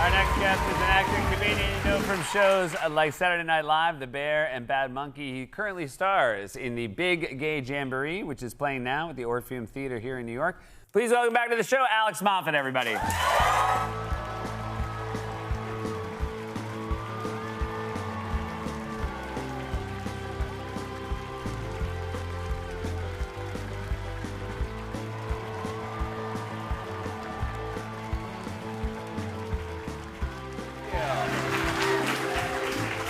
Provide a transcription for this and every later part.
Our next guest is an actor and comedian you know from shows like Saturday Night Live, The Bear, and Bad Monkey. He currently stars in the Big Gay Jamboree, which is playing now at the Orpheum Theater here in New York. Please welcome back to the show, Alex Moffat, everybody.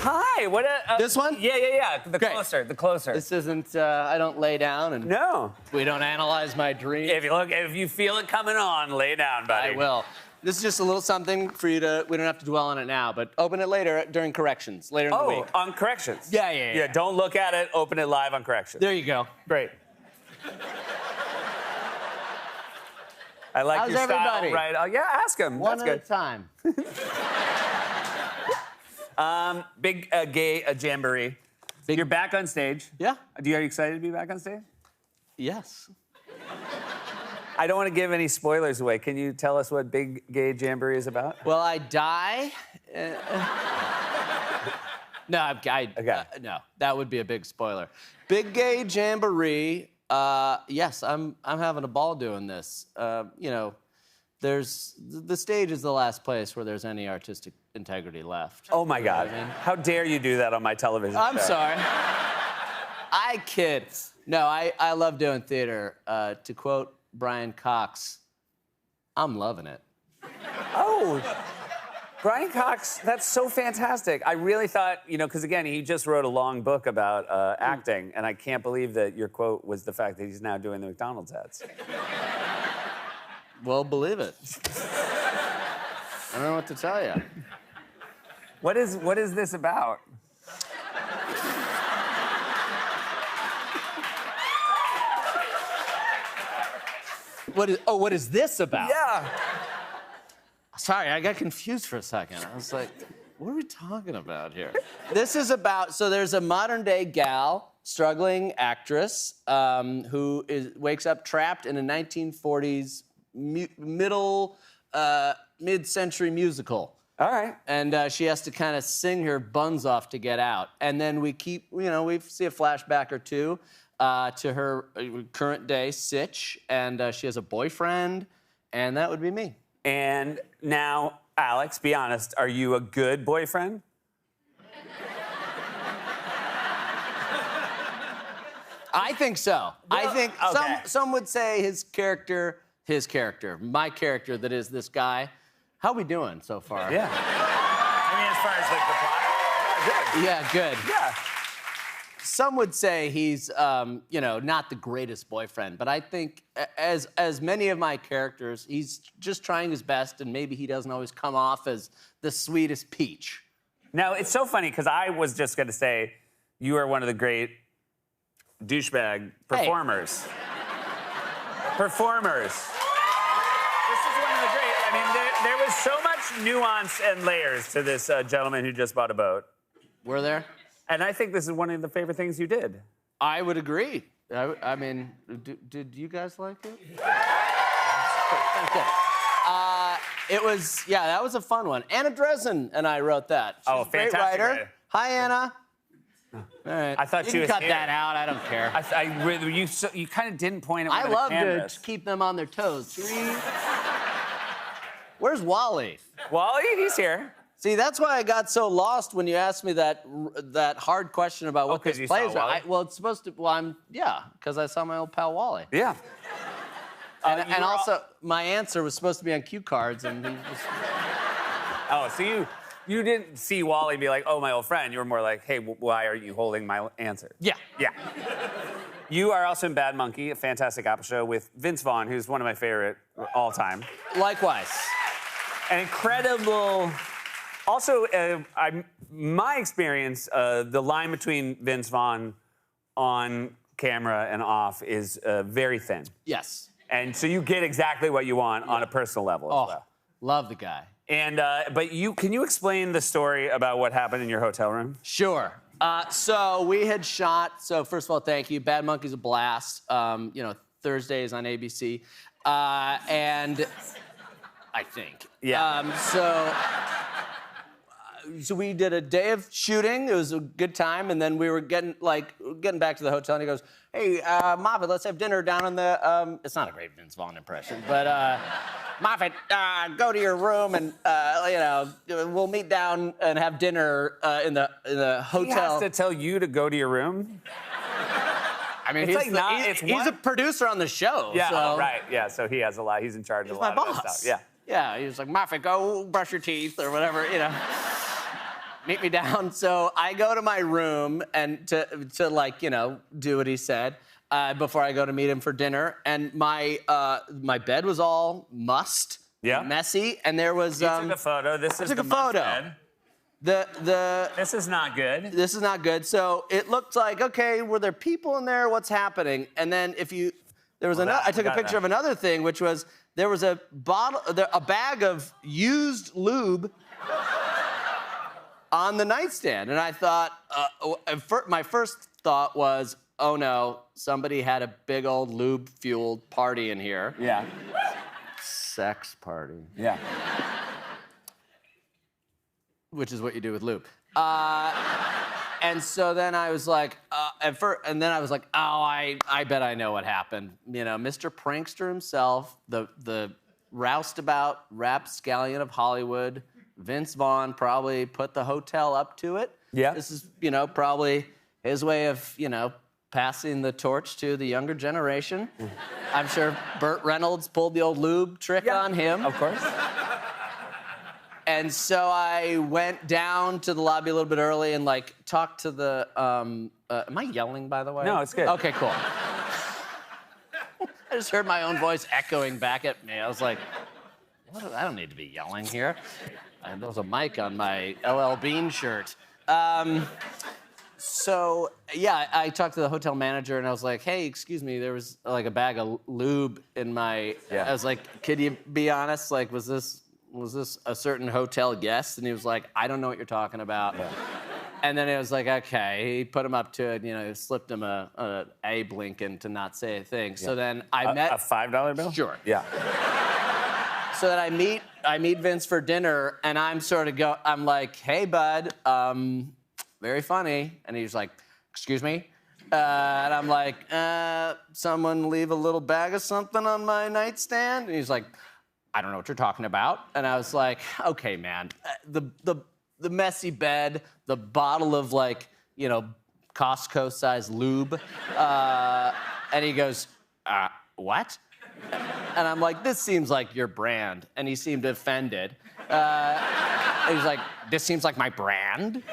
Hi, what a... This one? Yeah. The Great. closer. This isn't, I don't lay down and No. we don't analyze my dreams. If you feel it coming on, lay down, buddy. I will. This is just a little something for you to, we don't have to dwell on it now, but open it later during corrections, later in the week. On corrections. Yeah. Don't look at it, open it live on corrections. There you go. Great. I like How's your everybody? style, right? Oh, yeah, ask him. One That's at a good. time. Big gay jamboree. You're back on stage. Yeah. Are you excited to be back on stage? Yes. I don't want to give any spoilers away. Can you tell us what Big Gay Jamboree is about? Well, I die. No, no, that would be a big spoiler. Big Gay Jamboree. Yes, I'm having a ball doing this. You know, the stage is the last place where there's any artistic integrity left. Oh my God! How dare you do that on my television? I'm show? sorry. I kid. No, I love doing theater. To quote Brian Cox, I'm loving it. Oh, Brian Cox, that's so fantastic. I really thought, you know, because again, he just wrote a long book about acting, and I can't believe that your quote was the fact that he's now doing the McDonald's ads. Well, believe it. I don't know what to tell you. What is this about? What is this about? Yeah. Sorry, I got confused for a second. I was like, what are we talking about here? This is about, so there's a modern day gal, struggling actress, who wakes up trapped in a 1940s mid-century musical. All right. And she has to kind of sing her buns off to get out. And then we see a flashback or two to her current day sitch, and she has a boyfriend, and that would be me. And now, Alex, be honest, are you a good boyfriend? I think so. I think okay. some would say his character, my character that is this guy. How we doing so far? Yeah. I mean, as far as like the plot, good. Yeah, good. Yeah. Some would say he's, not the greatest boyfriend, but I think as many of my characters, he's just trying his best, and maybe he doesn't always come off as the sweetest peach. Now, it's so funny, because I was just going to say you are one of the great douchebag performers. Hey. Performers. This is one of the great. I mean, there was so much nuance and layers to this gentleman who just bought a boat. Were there? And I think this is one of the favorite things you did. I would agree. I mean, did you guys like it? Okay. It was, that was a fun one. Anna Dresden and I wrote that. She's a great fantastic writer. Hi, Anna. All right. I thought you she can was cut here. that out. I don't care. You kind of didn't point at one I of the love cameras. to keep them on their toes. Where's Wally? Wally, he's here. See, that's why I got so lost when you asked me that hard question about what this 'cause you plays saw Wally? well, it's supposed to. Well, because I saw my old pal Wally. Yeah. And also, my answer was supposed to be on cue cards, and he was... Oh, so you didn't see Wally be like, oh, my old friend. You were more like, hey, why are you holding my answer? Yeah. Yeah. You are also in Bad Monkey, a fantastic Apple show with Vince Vaughn, who's one of my favorite all time. Likewise. An incredible... Also, my experience, the line between Vince Vaughn on camera and off is very thin. Yes. And so you get exactly what you want on a personal level as well. Love the guy. And but can you explain the story about what happened in your hotel room? Sure. So we had shot. So first of all, thank you. Bad Monkey's a blast. Thursdays on ABC, and I think. Yeah. so we did a day of shooting. It was a good time, and then we were getting back to the hotel, and he goes, "Hey, Moffat, let's have dinner down in the." It's not a great Vince Vaughn impression, but Moffat, go to your room, and we'll meet down and have dinner in the hotel. He has to tell you to go to your room. I mean, he's a producer on the show. Yeah, so. right. Yeah, so he has a lot. He's in charge of a lot my of that boss. stuff. Yeah. Yeah, he was like, Moffat, go brush your teeth or whatever, Meet me down. So I go to my room and to do what he said before I go to meet him for dinner. And my bed was all messy, and there was. You took a photo. This is the bed. This is not good. This is not good. So it looked like, okay, were there people in there? What's happening? And then I took a picture of another thing, which was there was a bag of used lube on the nightstand, and I thought, my first thought was, oh no, somebody had a big old lube-fueled party in here. Yeah. Sex party. Yeah. Which is what you do with lube. And so then I was like, and then I was like, oh, I bet I know what happened. Mr. Prankster himself, the roustabout rapscallion of Hollywood, Vince Vaughn probably put the hotel up to it. Yeah. This is, probably his way of, passing the torch to the younger generation. I'm sure Burt Reynolds pulled the old lube trick on him. Of course. And so I went down to the lobby a little bit early and talked to the. Am I yelling, by the way? No, it's good. Okay, cool. I just heard my own voice echoing back at me. I was like, I don't need to be yelling here. And there was a mic on my LL Bean shirt. So yeah, I talked to the hotel manager and I was like, hey, excuse me, there was a bag of lube in my. Yeah. I was like, could you be honest? Was this a certain hotel guest? And he was like, I don't know what you're talking about. Yeah. And then it was like, okay. He put him up to it, slipped him a Abe Lincoln to not say a thing. Yeah. So then I met... A $5 bill? Sure. Yeah. So then I meet Vince for dinner, and I'm like, hey, bud, very funny. And he's like, excuse me? And I'm like, someone leave a little bag of something on my nightstand? And he's like, I don't know what you're talking about. And I was like, okay, man, the messy bed, the bottle of Costco-sized lube. And he goes, what? And I'm like, this seems like your brand. And he seemed offended. And he's like, this seems like my brand?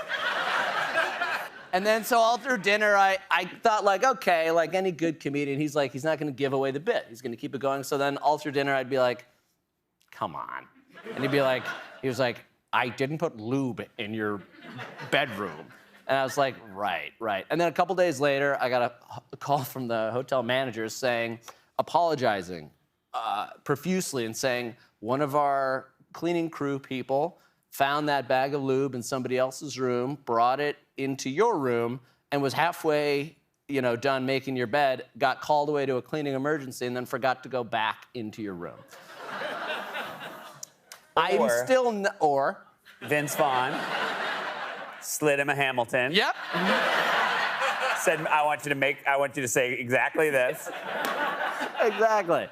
And then so all through dinner, I thought okay, like any good comedian, he's not gonna give away the bit. He's gonna keep it going. So then all through dinner, I'd be like, come on. And he was like, I didn't put lube in your bedroom. And I was like, right. And then a couple days later, I got a call from the hotel manager apologizing profusely and saying, one of our cleaning crew people found that bag of lube in somebody else's room, brought it into your room, and was halfway, done making your bed, got called away to a cleaning emergency, and then forgot to go back into your room. Or Vince Vaughn slid him a Hamilton. Yep. Said, I want you to say exactly this. Exactly.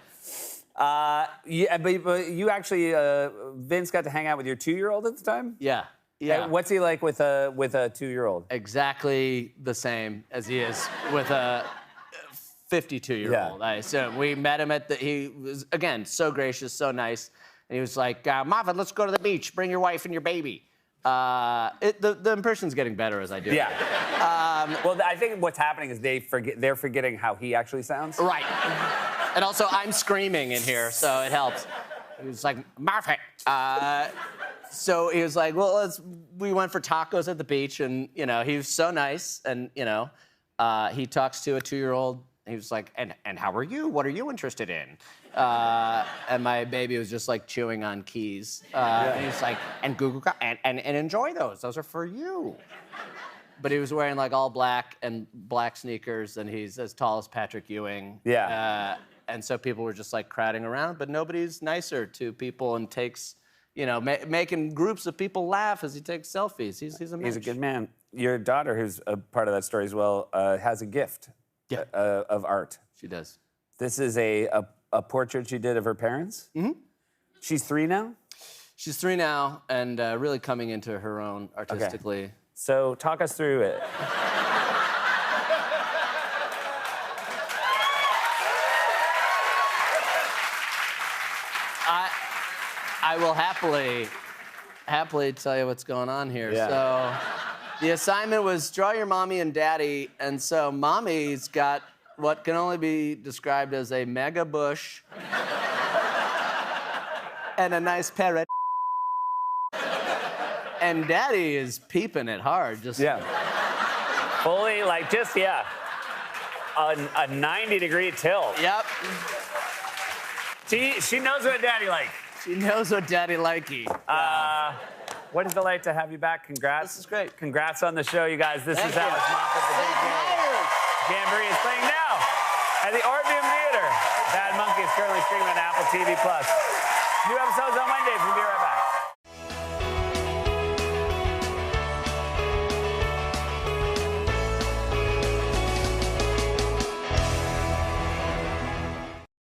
Yeah, but you actually, Vince got to hang out with your 2-year-old at the time? Yeah. What's he like with a 2-year-old? Exactly the same as he is with a 52-year-old. Yeah. So we met him he was, again, so gracious, so nice. And he was like, Moffat, let's go to the beach. Bring your wife and your baby. The impression's getting better as I do it. Yeah. Well, I think what's happening is they're forgetting how he actually sounds. Right. And also, I'm screaming in here, so it helps. He was like, Moffat. So he was like, well, we went for tacos at the beach, and, he was so nice. And, he talks to a 2-year-old. He was like, and how are you? What are you interested in? And my baby was just chewing on keys. And he was like, and Google, and enjoy those. Those are for you. But he was wearing all black and black sneakers, and he's as tall as Patrick Ewing. Yeah. And so people were just crowding around, but nobody's nicer to people and takes, you know, making groups of people laugh as he takes selfies. He's a He's a good man. Your daughter, who's a part of that story as well, has a gift of art. She does. This is a portrait she did of her parents? Mm-hmm. She's 3 now? She's 3 now and really coming into her own artistically. Okay. So talk us through it. I will happily tell you what's going on here. Yeah. So the assignment was draw your mommy and daddy, and so mommy's got what can only be described as a mega bush and a nice parrot. And daddy is peeping it hard. Just Fully, like, just, a 90-degree tilt. Yep. She knows what daddy like. She knows what daddy likey. What a delight to have you back. Congrats. This is great. Congrats on the show, you guys. This Thank is you. Alex Moffat, the Big Gay Jamboree is playing now at the Orpheum Theater. Bad Monkey is currently streaming on Apple TV+. New episodes on Mondays. We'll be right back.